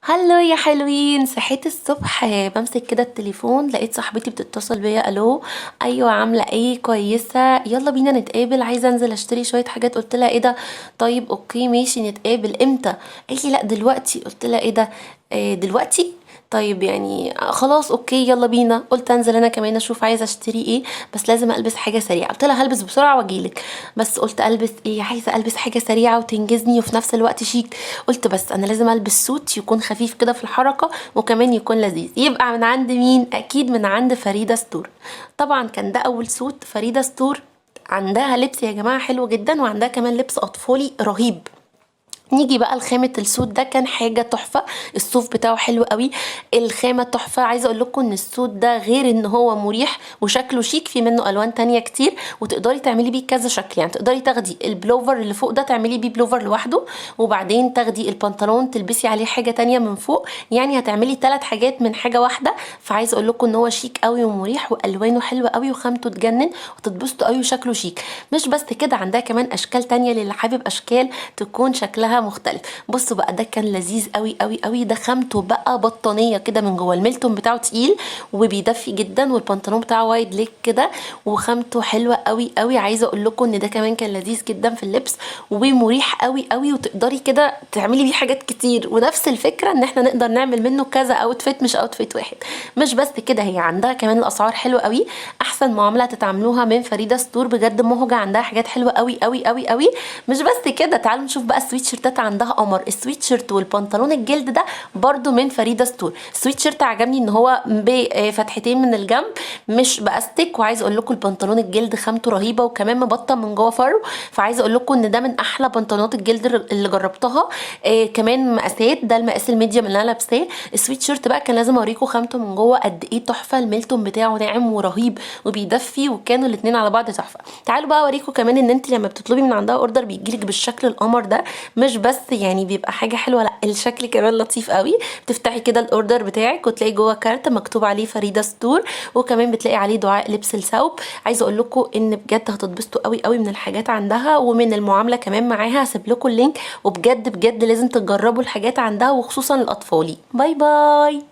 هلو يا حلوين، صحيت الصبح بمسك كده التليفون لقيت صاحبتي بتتصل بيا. الو، ايوه عامله ايه؟ كويسه، يلا بينا نتقابل، عايزه انزل اشتري شويه حاجات. قلت لها ايه ده؟ طيب اوكي ماشي نتقابل امتى؟ قالت لي لا دلوقتي. قلت لها ايه ده؟ إيه دلوقتي؟ طيب يعني خلاص اوكي يلا بينا. قلت انزل انا كمان اشوف عايزه اشتري ايه، بس لازم البس حاجه سريعه. قلت لها هلبس بسرعه واجيلك، بس قلت البس ايه؟ عايزه البس حاجه سريعه وتنجزني وفي نفس الوقت شيك. قلت بس انا لازم البس سوت يكون خفيف كده في الحركه وكمان يكون لذيذ. يبقى من عند مين؟ اكيد من عند فريده ستور. طبعا كان ده اول سوت. فريده ستور عندها لبس يا جماعه حلو جدا، وعندها كمان لبس اطفالي رهيب. نيجي بقى لخامة السوت ده، كان حاجة تحفة. الصوف بتاعه حلو قوي، الخامة تحفة. عايزة اقول لكم ان السوت ده غير ان هو مريح وشكله شيك، في منه الوان تانية كتير وتقدري تعملي بيه كذا شكل. يعني تقدري تاخدي البلوفر اللي فوق ده تعملي بيه بلوفر لوحده، وبعدين تاخدي البنطلون تلبسي عليه حاجة تانية من فوق. يعني هتعملي 3 حاجات من حاجة واحدة. فعايزة اقول لكم ان هو شيك قوي ومريح والوانه حلوة قوي وخامته تجنن وتتبسطوا قوي وشكله شيك. مش بس كده، عندها كمان اشكال تانية للي حابب اشكال تكون شكلها مختلف. بصوا بقى، ده كان لذيذ قوي قوي قوي. ده خامته بقى بطانيه كده من جوه، الميلتون بتاعه تقيل وبيدفي جدا، والبنطلون بتاعه وايد ليك كده وخامته حلوه قوي قوي. عايزه اقول لكم ان ده كمان كان لذيذ جدا في اللبس ومريح قوي قوي، وتقدري كده تعملي بيه حاجات كتير. ونفس الفكره ان احنا نقدر نعمل منه كذا اوتفيت، مش اوتفيت واحد. مش بس كده، هي عندها كمان الاسعار حلوه قوي. احسن معامله تتعاملوها من فريده ستور بجد. مهجه عندها حاجات حلوه قوي قوي قوي قوي. مش بس كده، تعالوا نشوف بقى السويت شيرتات. عندها قمر. السويت شيرت والبنطلون الجلد ده برضو من فريده ستور. السويت شيرت عجبني ان هو بفتحتين من الجنب مش باستك، وعايزه اقول لكم البنطلون الجلد خامته رهيبه وكمان مبطن من جوه فرو. فعايزه اقول لكم ان ده من احلى بنطلونات الجلد اللي جربتها. كمان مقاسات، ده المقاس الميديوم اللي انا لابساه. السويت شيرت بقى كان لازم اوريكم خامته من جوه قد ايه تحفه. الميلتون بتاعه ناعم ورهيب وبيدفي، وكانوا الاثنين على بعض تحفه. تعالوا بقى اوريكم كمان ان انت لما بتطلبي من عندها اوردر بيجيلك بالشكل القمر ده. مش بس يعني بيبقى حاجه حلوه، لا الشكل كمان لطيف قوي. بتفتحي كده الاوردر بتاعك وتلاقي جوه كارت مكتوب عليه فريده ستور، وكمان بتلاقي عليه دعاء لبس الثوب. عايزه اقول لكم ان بجد هتتبسطوا قوي قوي من الحاجات عندها ومن المعامله كمان معاها. هسيب لكم اللينك، وبجد بجد لازم تجربوا الحاجات عندها وخصوصا الاطفالي. باي باي.